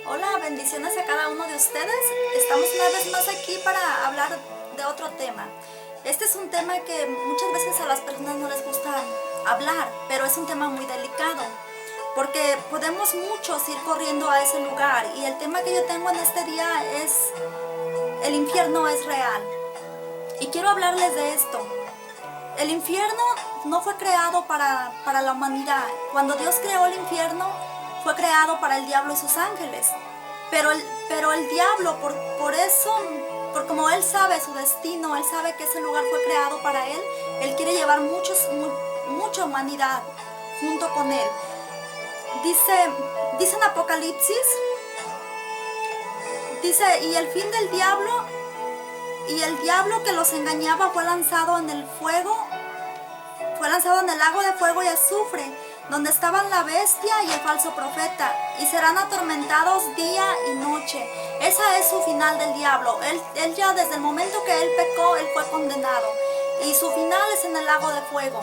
Hola, bendiciones a cada uno de ustedes. Estamos una vez más aquí para hablar de otro tema. Este es un tema que muchas veces a las personas no les gusta hablar, pero es un tema muy delicado, porque podemos muchos ir corriendo a ese lugar, y el tema que yo tengo en este día es: el infierno es real. Y quiero hablarles de esto. El infierno no fue creado para la humanidad. Cuando Dios creó el infierno, fue creado para el diablo y sus ángeles. Pero el diablo, por eso, por como él sabe su destino, él sabe que ese lugar fue creado para él quiere llevar mucha humanidad junto con él. Dice en Apocalipsis, dice, y el diablo que los engañaba fue lanzado en el fuego, fue lanzado en el lago de fuego y azufre, donde estaban la bestia y el falso profeta, y serán atormentados día y noche. Esa es su final del diablo. Él ya desde el momento que él pecó, él fue condenado, y su final es en el lago de fuego.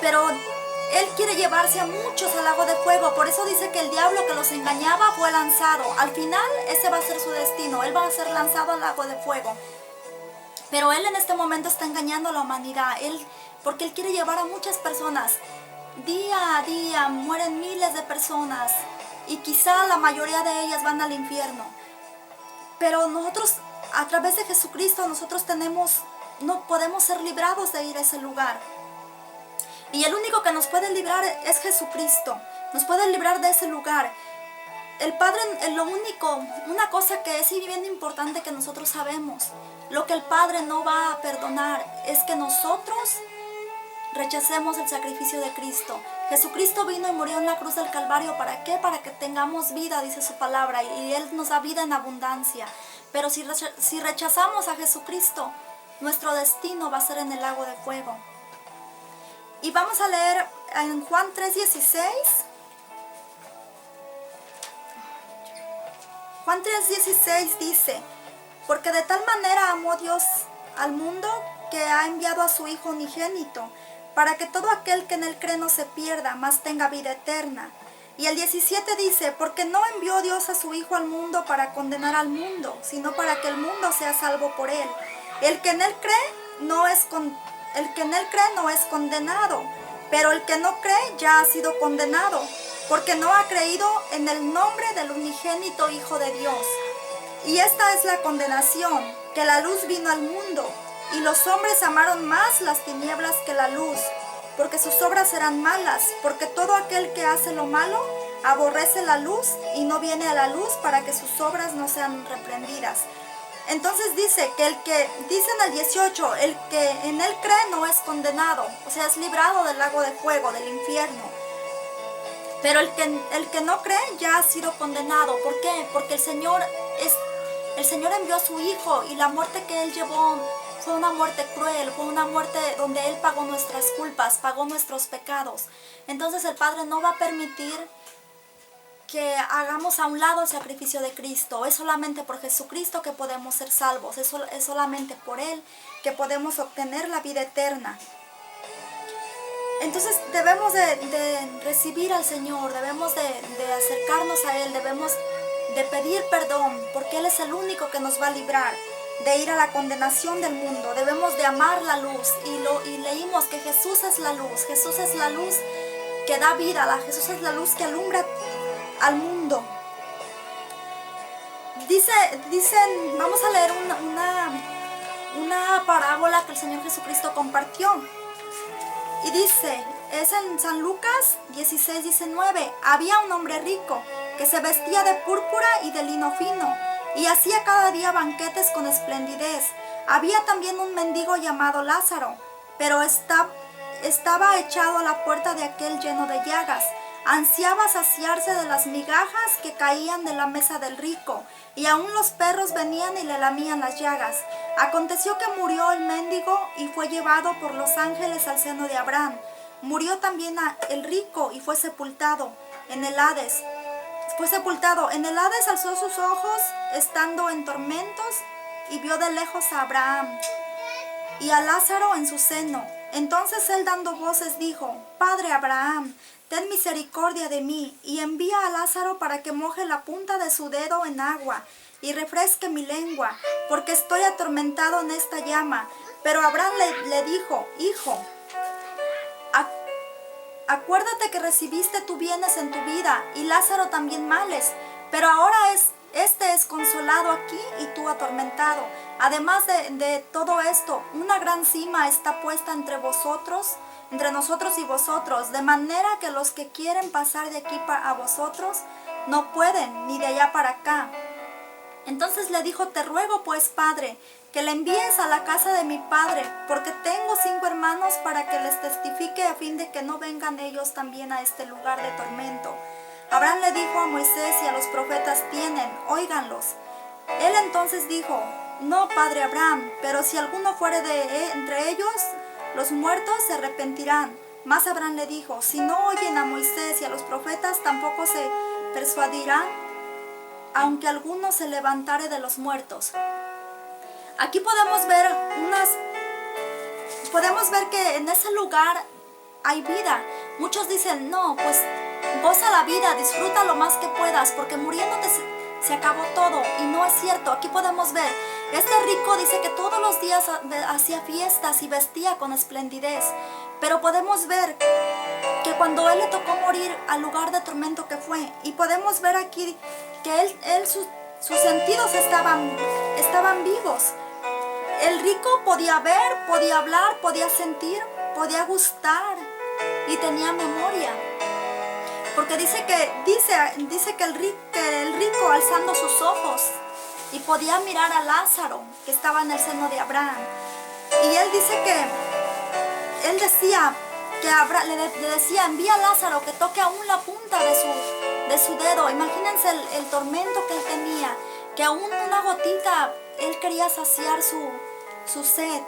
Pero él quiere llevarse a muchos al lago de fuego. Por eso dice que el diablo que los engañaba fue lanzado. Al final ese va a ser su destino. Él va a ser lanzado al lago de fuego. Pero él en este momento está engañando a la humanidad, porque él quiere llevar a muchas personas. Día a día mueren miles de personas, y quizá la mayoría de ellas van al infierno. Pero nosotros, a través de Jesucristo, no podemos ser librados de ir a ese lugar. Y el único que nos puede librar es Jesucristo. Nos puede librar de ese lugar. El Padre, una cosa que es bien importante que nosotros sabemos, lo que el Padre no va a perdonar es que nosotros rechacemos el sacrificio de Cristo. Jesucristo vino y murió en la cruz del Calvario. ¿Para qué? Para que tengamos vida, dice su palabra, y Él nos da vida en abundancia. Pero si rechazamos a Jesucristo, nuestro destino va a ser en el lago de fuego. Y vamos a leer en Juan 3:16. Juan 3:16 dice: porque de tal manera amó Dios al mundo, que ha enviado a su Hijo unigénito, para que todo aquel que en él cree no se pierda, mas tenga vida eterna. Y el 17 dice: porque no envió Dios a su Hijo al mundo para condenar al mundo, sino para que el mundo sea salvo por él. El que en él cree no es condenado, pero el que no cree ya ha sido condenado, porque no ha creído en el nombre del unigénito Hijo de Dios. Y esta es la condenación, que la luz vino al mundo, y los hombres amaron más las tinieblas que la luz, porque sus obras eran malas, porque todo aquel que hace lo malo aborrece la luz y no viene a la luz, para que sus obras no sean reprendidas. Entonces dice en el 18, el que en él cree no es condenado, o sea, es librado del lago de fuego, del infierno. Pero el que no cree ya ha sido condenado. ¿Por qué? Porque el Señor envió a su Hijo, y la muerte que Él llevó fue una muerte cruel, fue una muerte donde Él pagó nuestras culpas, pagó nuestros pecados. Entonces el Padre no va a permitir que hagamos a un lado el sacrificio de Cristo. Es solamente por Jesucristo que podemos ser salvos, es solamente por Él que podemos obtener la vida eterna. Entonces debemos de recibir al Señor, debemos de acercarnos a Él, debemos de pedir perdón, porque Él es el único que nos va a librar de ir a la condenación del mundo. Debemos de amar la luz, y leímos que Jesús es la luz que da vida, Jesús es la luz que alumbra al mundo. Vamos a leer una parábola que el Señor Jesucristo compartió. Y dice, es en San Lucas 16:19. Había un hombre rico que se vestía de púrpura y de lino fino, y hacía cada día banquetes con esplendidez. Había también un mendigo llamado Lázaro, pero estaba echado a la puerta de aquel lleno de llagas. Ansiaba saciarse de las migajas que caían de la mesa del rico, y aún los perros venían y le lamían las llagas. Aconteció que murió el mendigo y fue llevado por los ángeles al seno de Abraham. Murió también el rico y fue sepultado en el Hades. En el Hades alzó sus ojos, estando en tormentos, y vio de lejos a Abraham y a Lázaro en su seno. Entonces él, dando voces, dijo: Padre Abraham, ten misericordia de mí, y envía a Lázaro para que moje la punta de su dedo en agua, y refresque mi lengua, porque estoy atormentado en esta llama. Pero Abraham le dijo, hijo, acuérdate que recibiste tus bienes en tu vida, y Lázaro también males, pero ahora este es consolado aquí y tú atormentado. Además de todo esto, una gran cima está puesta entre nosotros y vosotros, de manera que los que quieren pasar de aquí a vosotros no pueden, ni de allá para acá. Entonces le dijo, te ruego pues, padre, que le envíes a la casa de mi padre, porque tengo 5 hermanos para que les testifique a fin de que no vengan ellos también a este lugar de tormento. Abraham le dijo a Moisés y a los profetas tienen, óiganlos. Él entonces dijo, no, padre Abraham, pero si alguno fuere entre ellos, los muertos se arrepentirán. Mas Abraham le dijo, si no oyen a Moisés y a los profetas, tampoco se persuadirán, aunque alguno se levantare de los muertos. Aquí podemos ver que en ese lugar hay vida. Muchos dicen, no, pues goza la vida, disfruta lo más que puedas, porque muriéndote se acabó todo. Y no es cierto. Aquí podemos ver, este rico dice que todos los días hacía fiestas y vestía con esplendidez. Pero podemos ver que cuando él le tocó morir al lugar de tormento que fue, y podemos ver aquí que sus sentidos estaban vivos. El rico podía ver, podía hablar, podía sentir, podía gustar y tenía memoria. Porque dice que el rico alzando sus ojos y podía mirar a Lázaro que estaba en el seno de Abraham. Y él dice que él decía que le decía, envía a Lázaro que toque aún la punta de su dedo. Imagínense el tormento que él tenía, que aún una gotita él quería saciar su sed.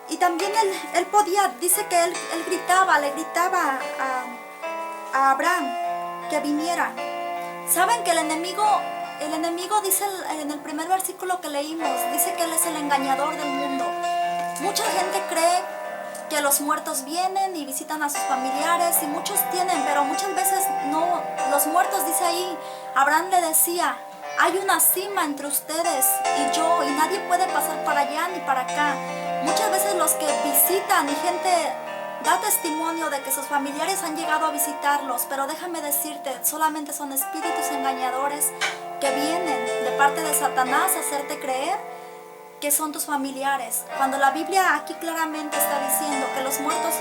Y también él podía, dice que él le gritaba a Abraham que viniera. Saben que el enemigo dice en el primer versículo que leímos, dice que él es el engañador del mundo. Mucha gente cree que los muertos vienen y visitan a sus familiares, y muchos tienen, pero muchas veces no. Los muertos, dice ahí, Abraham le decía, hay una cima entre ustedes y yo, y nadie puede pasar para allá ni para acá. Muchas veces los que visitan, y gente da testimonio de que sus familiares han llegado a visitarlos, pero déjame decirte, solamente son espíritus engañadores que vienen de parte de Satanás a hacerte creer que son tus familiares, cuando la Biblia aquí claramente está diciendo que los muertos,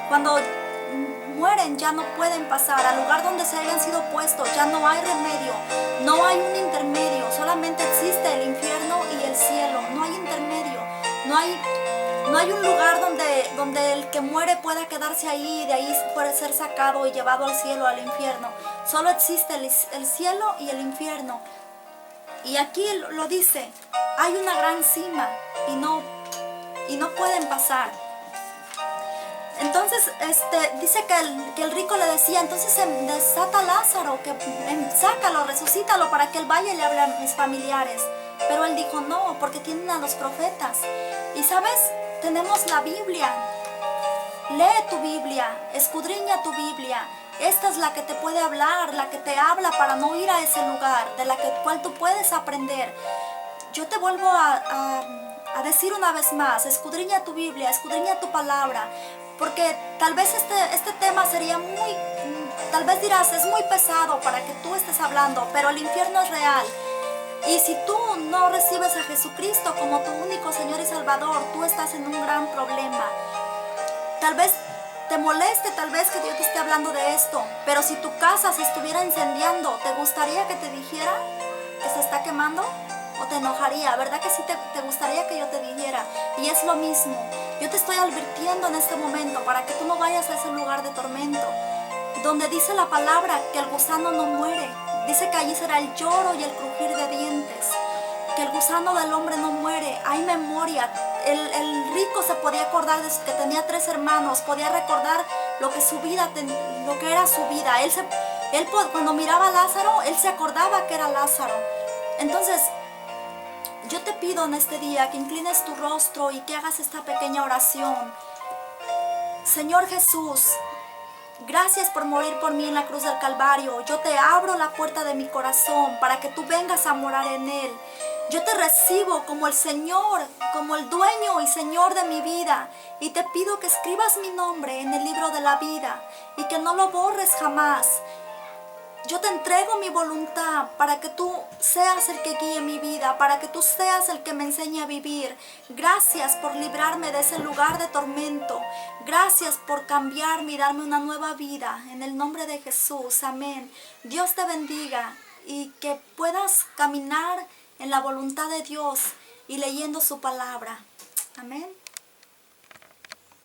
cuando mueren, ya no pueden pasar al lugar donde se hayan sido puestos. Ya no hay remedio, no hay un intermedio, solamente existe el infierno y el cielo. No hay intermedio, no hay un lugar donde el que muere pueda quedarse ahí y de ahí puede ser sacado y llevado al cielo, al infierno. Solo existe el cielo y el infierno. Y aquí lo dice, hay una gran cima y no pueden pasar. Entonces dice que el rico le decía, entonces desata a Lázaro, sácalo, resucítalo para que él vaya y le hable a mis familiares. Pero él dijo, no, porque tienen a los profetas. Y sabes, tenemos la Biblia. Lee tu Biblia, escudriña tu Biblia. Esta es la que te puede hablar, la que te habla para no ir a ese lugar, de la cual tú puedes aprender. Yo te vuelvo a decir una vez más, escudriña tu Biblia, escudriña tu palabra, porque tal vez este tema sería tal vez dirás, es muy pesado para que tú estés hablando, pero el infierno es real. Y si tú no recibes a Jesucristo como tu único Señor y Salvador, tú estás en un gran problema. Tal vez te moleste, tal vez que Dios te esté hablando de esto, pero si tu casa se estuviera incendiando, ¿te gustaría que te dijera que se está quemando? ¿O te enojaría? ¿Verdad que sí te gustaría que yo te dijera? Y es lo mismo. Yo te estoy advirtiendo en este momento para que tú no vayas a ese lugar de tormento, donde dice la palabra que el gusano no muere. Dice que allí será el lloro y el crujir de dientes, que el gusano del hombre no muere. Hay memoria. El rico se podía acordar de que tenía 3 hermanos, podía recordar lo que era su vida. Él cuando miraba a Lázaro, él se acordaba que era Lázaro. Entonces, yo te pido en este día que inclines tu rostro y que hagas esta pequeña oración. Señor Jesús, Gracias por morir por mí en la cruz del Calvario. Yo te abro la puerta de mi corazón para que tú vengas a morar en él. Yo te recibo como el Señor, como el dueño y Señor de mi vida. Y te pido que escribas mi nombre en el libro de la vida y que no lo borres jamás. Yo te entrego mi voluntad para que tú seas el que guíe mi vida, para que tú seas el que me enseñe a vivir. Gracias por librarme de ese lugar de tormento. Gracias por cambiarme y darme una nueva vida. En el nombre de Jesús, amén. Dios te bendiga y que puedas caminar en la voluntad de Dios y leyendo su palabra. Amén.